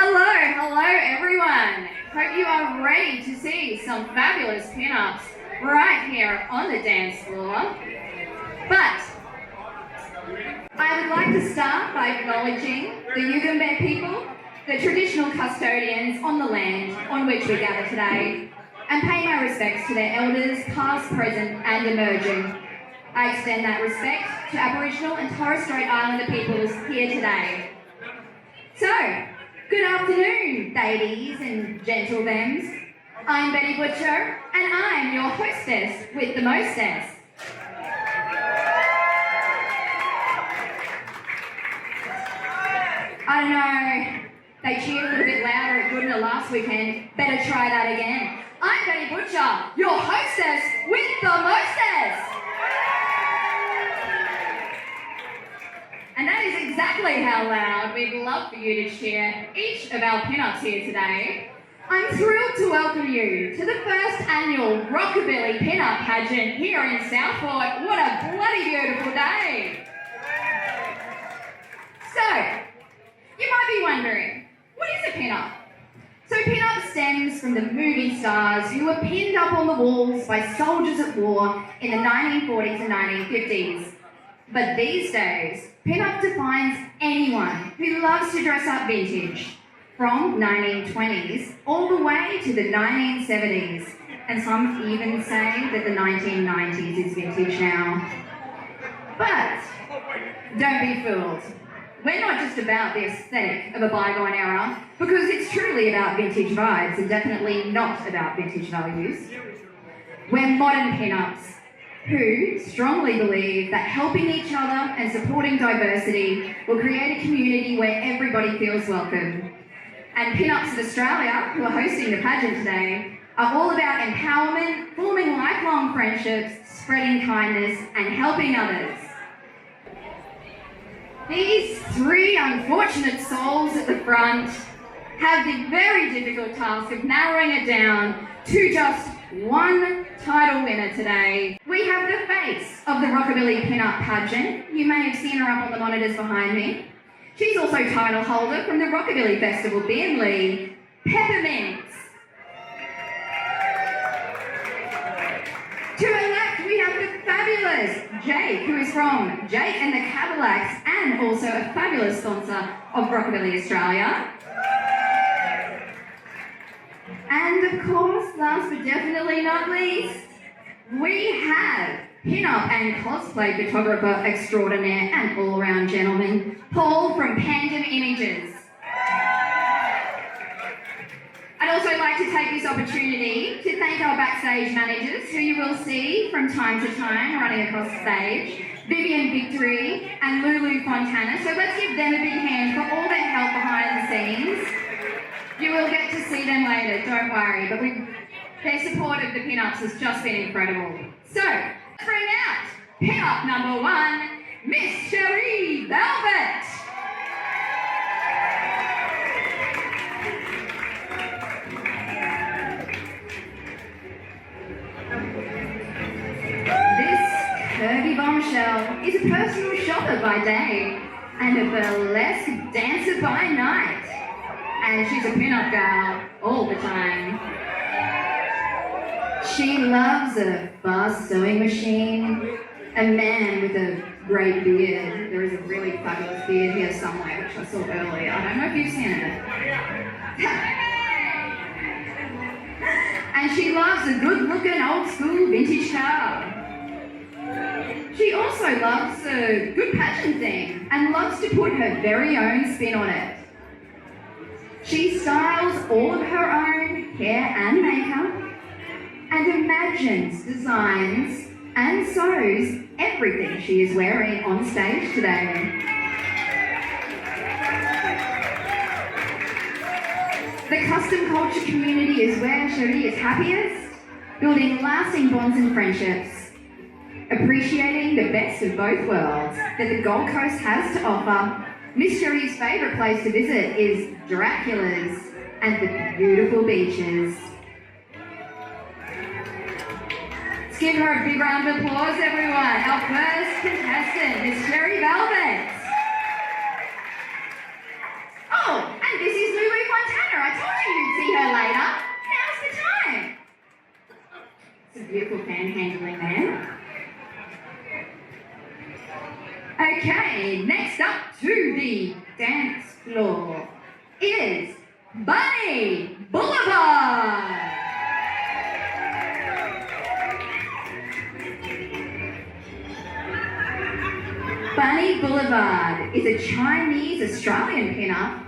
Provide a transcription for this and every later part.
Hello everyone. Hope you are ready to see some fabulous pin-ups right here on the dance floor. But I would like to start by acknowledging the Yugambeh people, the traditional custodians on the land on which we gather today, and pay my respects to their elders, past, present and emerging. I extend that respect to Aboriginal and Torres Strait Islander peoples here today. So, good afternoon, ladies and gentlemen. I'm Betty Butcher, and I'm your hostess with the mostess. I don't know, they cheered a little bit louder at Goodna last weekend. Better try that again. I'm Betty Butcher, your hostess with the mostess. And that is exactly how loud we'd love for you to cheer each of our pin-ups here today. I'm thrilled to welcome you to the first annual Rockabilly Pinup Pageant here in Southport. What a bloody beautiful day. So, you might be wondering, what is a pin-up? So pin-up stems from the movie stars who were pinned up on the walls by soldiers at war in the 1940s and 1950s. But these days, pin-up defines anyone who loves to dress up vintage, from 1920s all the way to the 1970s, and some even say that the 1990s is vintage now. But don't be fooled. We're not just about the aesthetic of a bygone era, because it's truly about vintage vibes and definitely not about vintage values. We're modern pin-ups who strongly believe that helping each other and supporting diversity will create a community where everybody feels welcome. And Pinups of Australia, who are hosting the pageant today, are all about empowerment, forming lifelong friendships, spreading kindness and helping others. These three unfortunate souls at the front have the very difficult task of narrowing it down to just one title winner today. We have the face of the Rockabilly Pinup Pageant. You may have seen her up on the monitors behind me. She's also title holder from the Rockabilly Festival Beenleigh, Peppermints. To her left, we have the fabulous Jake, who is from Jake and the Cadillacs and also a fabulous sponsor of Rockabilly Australia. And of course, last but definitely not least, we have pin-up and cosplay photographer extraordinaire and all-round gentleman, Paul from Pandem Images. I'd also like to take this opportunity to thank our backstage managers, who you will see from time to time running across the stage, Vivien Victory and Lulu Fontana. So let's give them a big hand for all their help behind the scenes. You will get to see them later, don't worry, but their support of the pin-ups has just been incredible. So, let's bring out pin-up number one, Miss Sherry Velvet. This curvy bombshell is a personal shopper by day and a burlesque dancer by night. And she's a pin-up gal all the time. She loves a fast sewing machine, a man with a great beard. There is a really fabulous beard here somewhere, which I saw earlier. I don't know if you've seen it. And she loves a good-looking old-school vintage car. She also loves a good pageant theme and loves to put her very own spin on it. She styles all of her own hair and makeup and imagines, designs and sews everything she is wearing on stage today. The custom culture community is where Cherie is happiest, building lasting bonds and friendships, appreciating the best of both worlds that the Gold Coast has to offer. Miss Cherie's favourite place to visit is Dracula's and the beautiful beaches. Let's give her a big round of applause, everyone. Our first contestant, Miss Cherry Velvet. Oh, and this is Lulu her. I told you you'd see her later. Now's the time. Some beautiful fan handling there. Okay, next up to the dance floor is Bunny Boulevard. Bunny Boulevard is a Chinese Australian pinup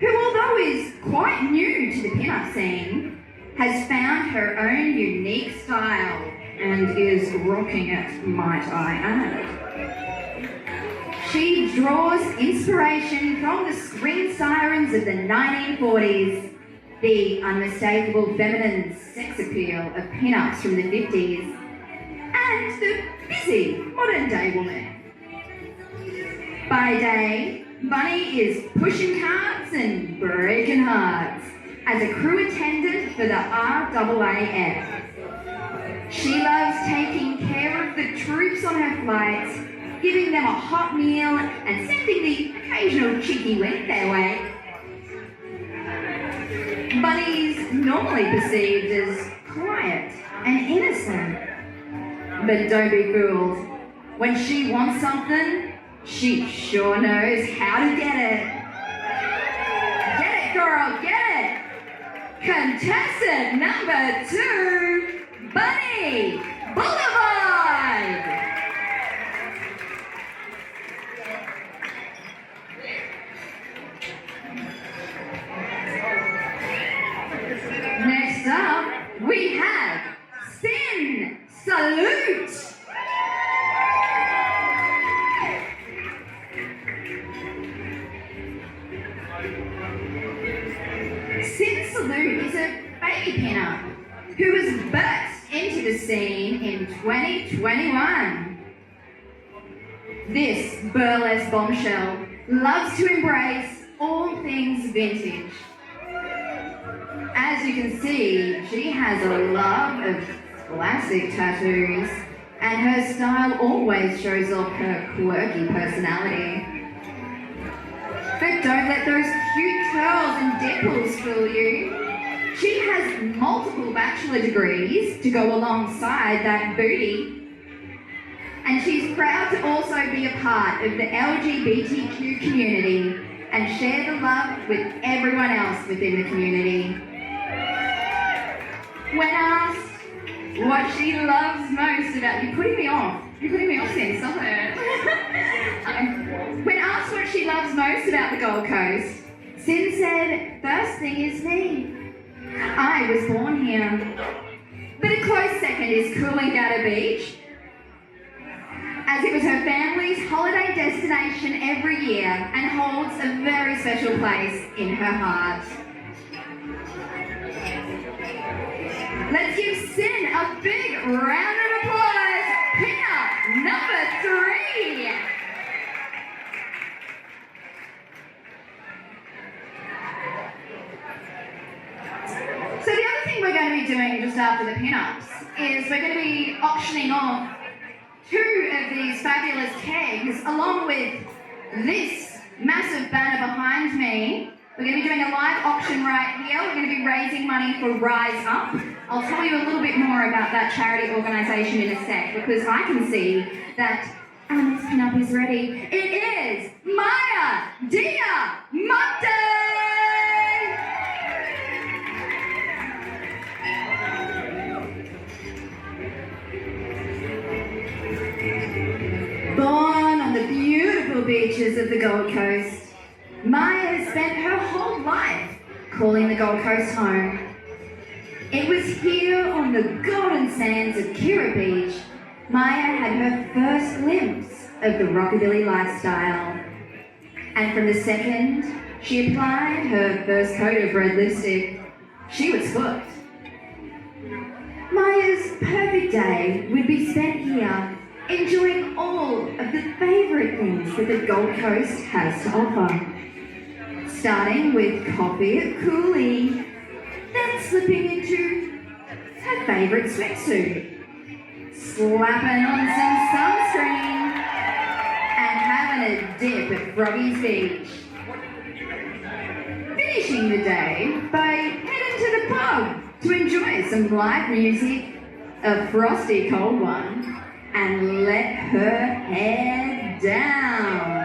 who, although is quite new to the pinup scene, has found her own unique style and is rocking it, might I add. She draws inspiration from the screen sirens of the 1940s, the unmistakable feminine sex appeal of pinups from the 50s, and the busy modern-day woman. By day, Bunny is pushing carts and breaking hearts as a crew attendant for the RAAF. She loves taking care of the troops on her flights, giving them a hot meal and sending the occasional cheeky wink their way. Bunny's normally perceived as quiet and innocent. But don't be fooled. When she wants something, she sure knows how to get it. Get it, girl, get it! Contestant number 2, Bunny Boulevard! Next up, we have Sin Salute! Sin Salute is a baby pinup who was burst into the scene in 2021. This burlesque bombshell loves to embrace all things vintage. As you can see, she has a love of classic tattoos, and her style always shows off her quirky personality. But don't let those cute curls and dimples fool you. She has multiple bachelor degrees to go alongside that booty. And she's proud to also be a part of the LGBTQ community and share the love with everyone else within the community. When asked what she loves most about... You're putting me off, Sin, stop it. When asked what she loves most about the Gold Coast, Sin said, first thing is me. I was born here. But a close second is Coolangatta Beach, as it was her family's holiday destination every year and holds a very special place in her heart. Let's give Sin a big round of applause. Pinup number 3. So the other thing we're going to be doing just after the pinups is we're going to be auctioning off 2 of these fabulous kegs along with this massive banner behind me. We're going to be doing a live auction right here. We're going to be raising money for Rize Up. I'll tell you a little bit more about that charity organisation in a sec, because I can see that our next pinup is ready. It is Maya Dia Monday! Born on the beautiful beaches of the Gold Coast, Maya has spent her whole life calling the Gold Coast home. It was here on the golden sands of Kirra Beach, Maya had her first glimpse of the Rockabilly lifestyle. And from the second she applied her first coat of red lipstick, she was hooked. Maya's perfect day would be spent here, enjoying all of the favourite things that the Gold Coast has to offer. Starting with coffee at Cooley, then slipping into her favourite swimsuit, slapping on some sunscreen, and having a dip at Froggy's Beach. Finishing the day to enjoy some live music, a frosty cold one, and let her hair down.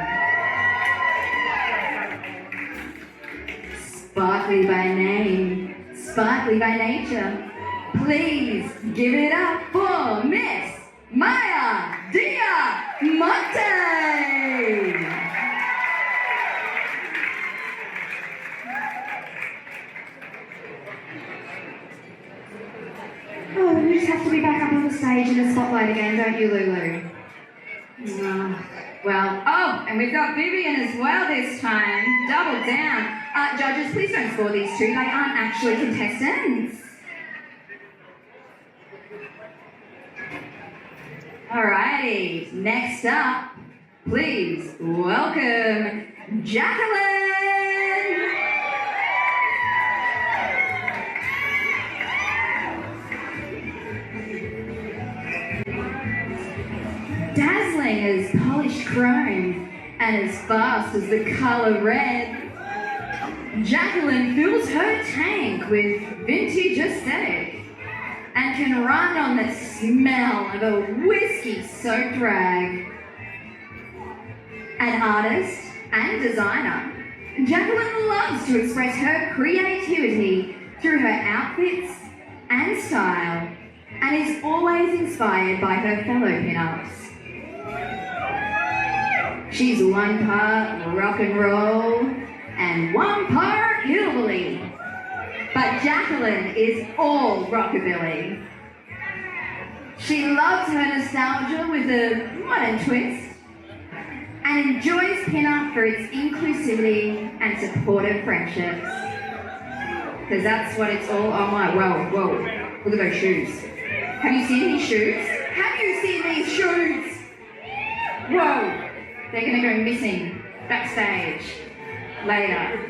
Sparkly by name, sparkly by nature, please give it up for Miss Maya Diamonte! Oh, you just have to be back up on the stage in the spotlight again, don't you, Lulu? And we've got Vivien as well this time. Double down. Judges, please don't score these two. They aren't actually contestants. Alrighty, next up, please welcome Jacqueline! Dazzling as polished chrome and as fast as the colour red, Jacqueline fills her tank with vintage aesthetic and can run on the smell of a whiskey-soaked rag. An artist and designer, Jacqueline loves to express her creativity through her outfits and style and is always inspired by her fellow pinups. She's one part rock and roll and one part hillbilly. But Jacqueline is all rockabilly. She loves her nostalgia with a modern twist and enjoys pinup for its inclusivity and supportive friendships. Because that's what it's all, oh my, whoa, look at those shoes. Have you seen these shoes? Have you seen these shoes? Whoa, they're gonna go missing backstage later.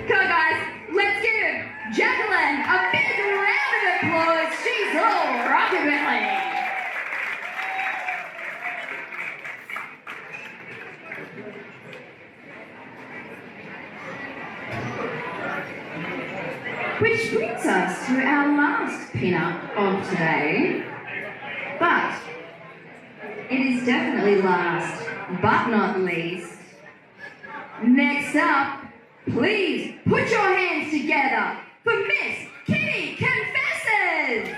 Come on guys, let's give Jacqueline a big round of applause. She's all rockabilly. Which brings us to our last pinup of today. But it is definitely last, but not least. Next up, please put your hands together for Miss Kitty Confesses!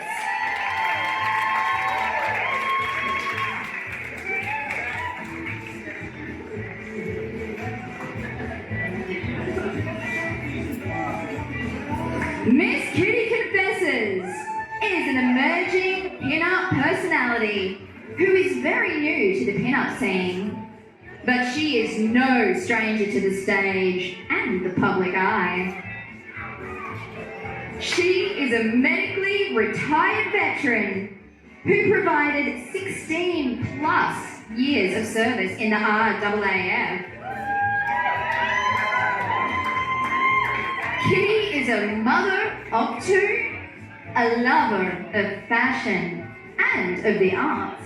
Miss Kitty Confesses is an emerging pinup personality who is very new to the pinup scene. But she is no stranger to the stage and the public eye. She is a medically retired veteran who provided 16 plus years of service in the RAAF. Kitty is a mother of two, a lover of fashion and of the arts.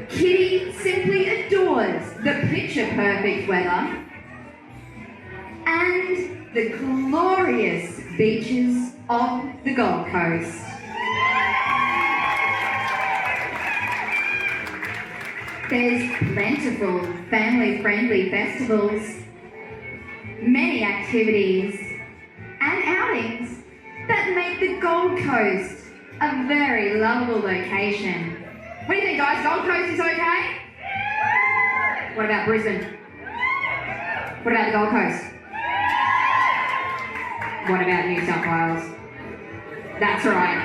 Kitty simply adores the picture-perfect weather and the glorious beaches of the Gold Coast. There's plentiful family-friendly festivals, many activities and outings that make the Gold Coast a very lovable location. What do you think, guys? Gold Coast is okay? What about Brisbane? What about the Gold Coast? What about New South Wales? That's right.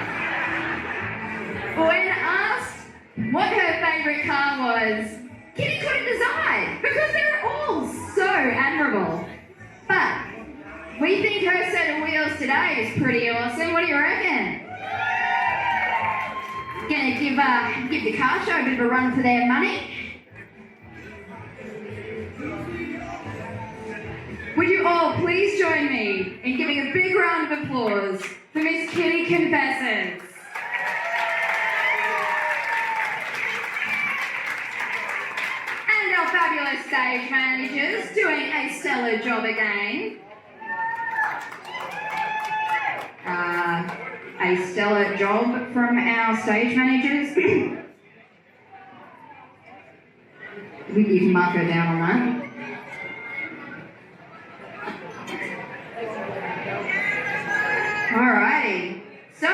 When asked what her favourite car was, Kitty couldn't decide because they're all so admirable. But we think her set of wheels today is pretty awesome. What do you reckon? Gonna give the car show a bit of a run for their money. Would you all please join me in giving a big round of applause for Miss Kitty Confesses. And our fabulous stage managers doing a stellar job again. A stellar job from our stage managers. We give Marco down on that. Alrighty, so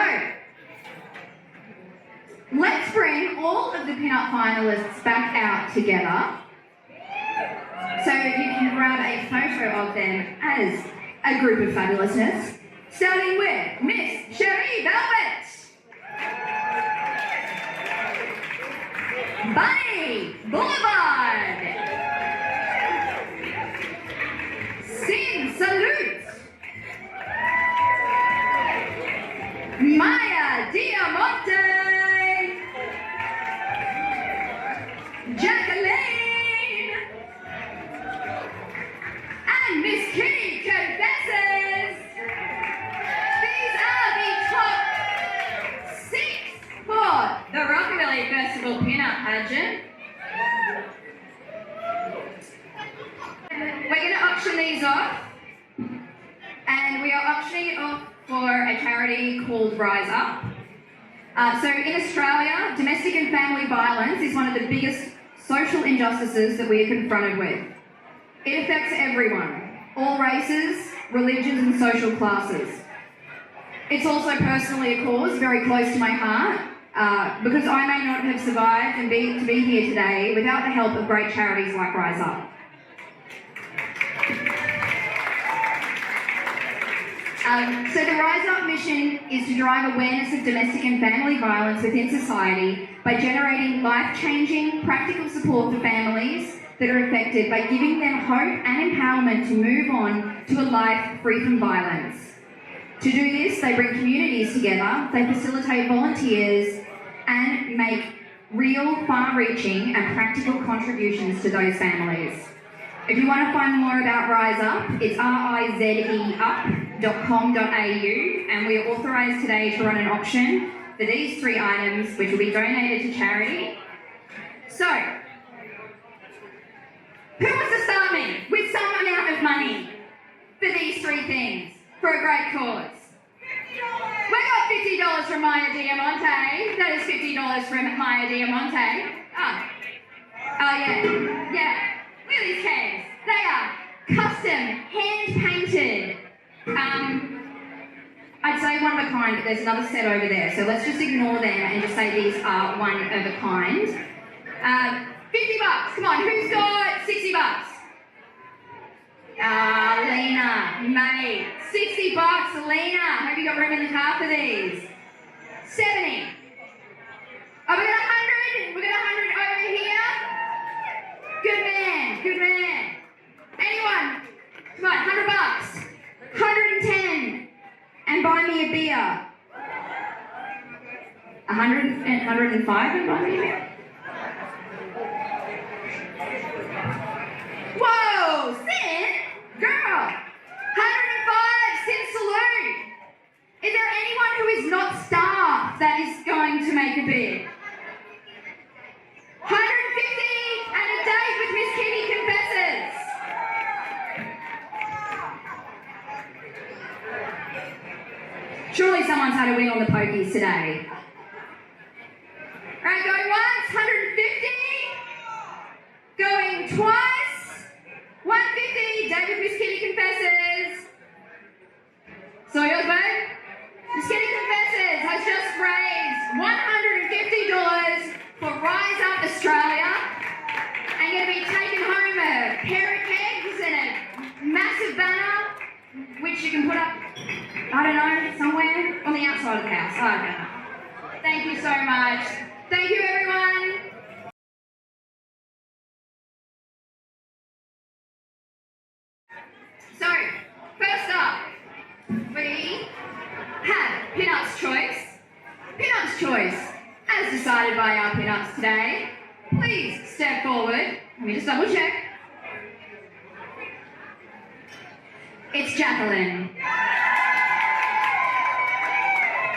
let's bring all of the Pinup finalists back out together so you can grab a photo of them as a group of fabulousness. Starting with Miss Sherry Velvet, Bunny Boulevard, Sin Salute, Maya Diamante, Jacqueline, and Miss Kitty Confesses. The Rockabilly Festival Pinup Pageant. We're going to auction these off, and we are auctioning it off for a charity called Rize Up. So in Australia, domestic and family violence is one of the biggest social injustices that we are confronted with. It affects everyone, all races, religions and social classes. It's also personally a cause very close to my heart, because I may not have survived and to be here today without the help of great charities like Rize Up. So the Rize Up mission is to drive awareness of domestic and family violence within society by generating life-changing, practical support for families that are affected by giving them hope and empowerment to move on to a life free from violence. To do this, they bring communities together, they facilitate volunteers, and make real, far-reaching and practical contributions to those families. If you want to find more about Rize Up, it's rizeup.com.au, and we are authorised today to run an auction for these 3 items, which will be donated to charity. So, who wants to start me with some amount of money for these 3 things for a great cause? We got $50 from Maya Diamante. That is $50 from Maya Diamante. Oh yeah. Look at these cans. They are custom, hand-painted. I'd say one of a kind, but there's another set over there. So let's just ignore them and just say these are one of a kind. $50. Come on, who's got $60? Lena, mate. $60, Lena. Hope you got room in the car for these. 70. Oh, we got 100. We got 100 over here. Good man. Anyone? Come on, $100. 110. And buy me a beer. 105 and buy me a beer. Whoa, Sin, girl. 105, Sin salute. Is there anyone who is not staff that is going to make a bid? 150 and a date with Miss Kitty Confesses. Surely someone's had a win on the pokies today. Alright, going once, 150. Going twice, 150, date with Miss Kitty Confesses. So yours, babe? Miss Kitty Confesses has just raised $150 for Rize Up Australia and going to be taking home a pair of kegs and a massive banner, which you can put up, I don't know, somewhere on the outside of the house. I don't know. Thank you so much. Thank you, everyone. So, first up, we have Pinup's Choice. Pinup's Choice, as decided by our Pinups today. Please step forward. Let me just double check. It's Jacqueline.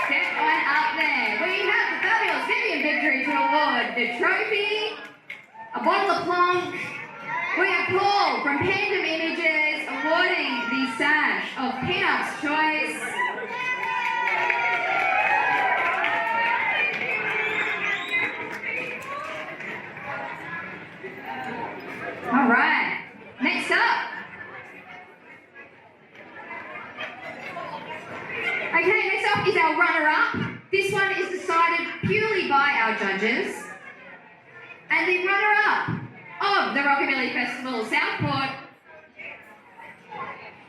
Step on up there. We have the fabulous Vivien victory to award the trophy, a bottle of plonk, all from Pandem Images awarding the sash of Pinup's Choice. All right, next up. Okay, next up is our runner-up. This one is decided purely by our judges. And the runner-up of the Rockabilly Festival Southport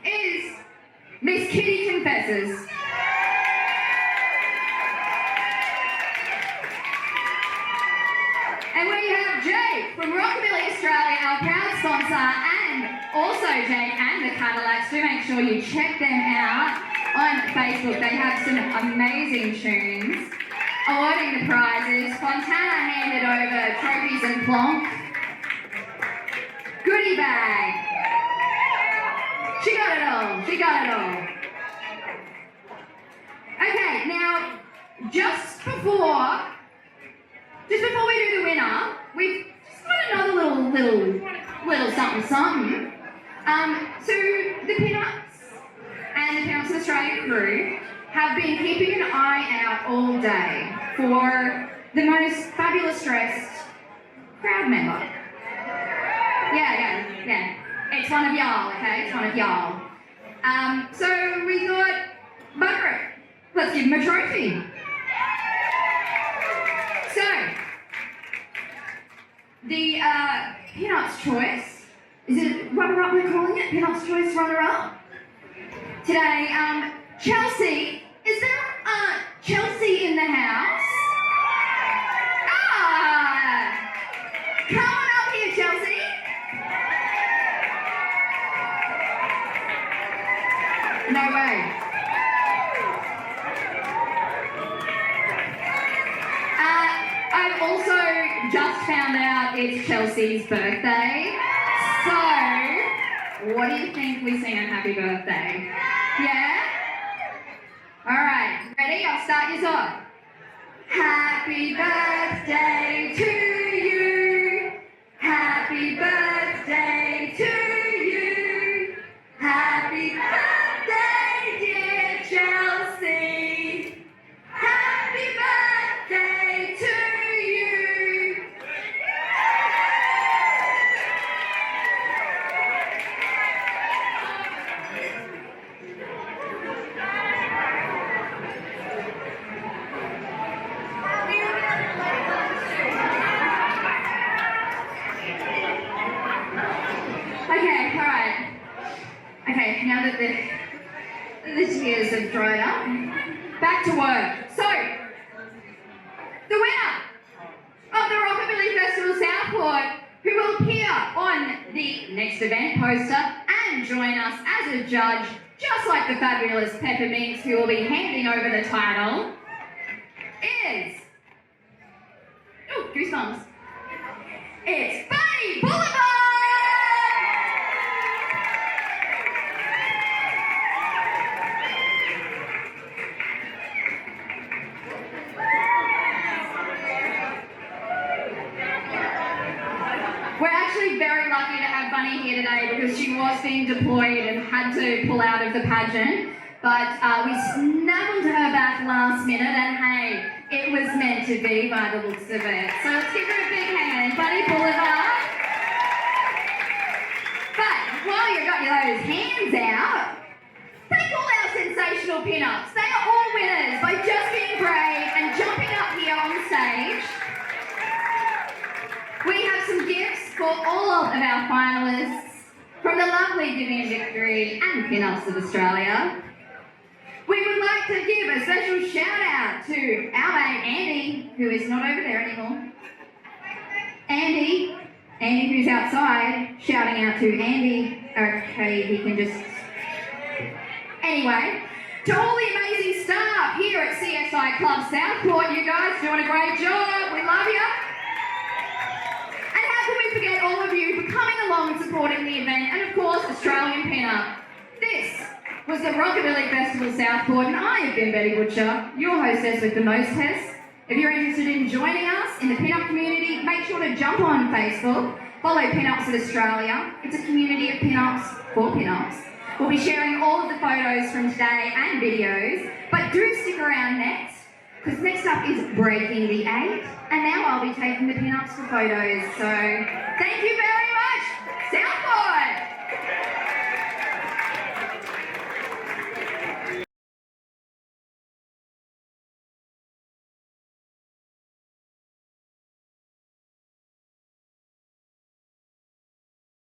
is Miss Kitty Confesses. And we have Jake from Rockabilly Australia, our proud sponsor, and also Jake and the Cadillacs. Do make sure you check them out on Facebook. They have some amazing tunes. Awarding the prizes, Fontana handed over trophies and plonk. Goodie bag. She got it all. She got it all. Okay, now just before we do the winner, we've just got another little something. So the Pinups and the Pinups of Australia crew have been keeping an eye out all day for the most fabulous dressed crowd member. Yeah. It's one of y'all, okay? It's one of y'all. So we thought, bugger it, let's give him a trophy. So, the Pinups Choice, is it runner-up we're calling it? Pinups Choice runner-up? Today, Chelsea, is there Chelsea in the house? Come on up here, Chelsea. No way. I've also just found out it's Chelsea's birthday. So, what do you think we sing a happy birthday? Yeah? Alright, ready? I'll start this off. Happy birthday to you. Happy birthday to you. Happy birthday, dear Chelsea. Happy birthday to you. Okay, now that the tears have dried up, back to work. So, the winner of the Rockabilly Festival Southport, who will appear on the next event poster and join us as a judge, just like the fabulous Peppermints, who will be handing over the title, is... Oh, goosebumps. It's Bettie! Boulevard! We're actually very lucky to have Bunny here today because she was being deployed and had to pull out of the pageant. But we snuggled her back last minute and hey, it was meant to be by the looks of it. So let's give her a big hand, Bunny Boulevard. But while you've got those hands out, thank all our sensational pinups. They are all winners by just being brave and jumping up here on stage. We have some gifts for all of our finalists from the lovely Vivien Victory and Pinups of Australia. We would like to give a special shout out to our mate Andy, who is not over there anymore. Andy who's outside, shouting out to Andy. Okay, he can just... Anyway, to all the amazing staff here at CSI Club Southport, you guys doing a great job. We love you. And how can we forget all of you for coming along and supporting the event, and of course, Australian Pinup. This was the Rockabilly Festival Southport, and I have been Betty Butcher, your hostess with the mostess. If you're interested in joining us in the Pinup community, make sure to jump on Facebook Follow Pinups of Australia. It's a community of pinups for pinups. We'll be sharing all of the photos from today and videos, but do stick around next, because next up is Breaking the 8, and now I'll be taking the pinups for photos. So, thank you very much.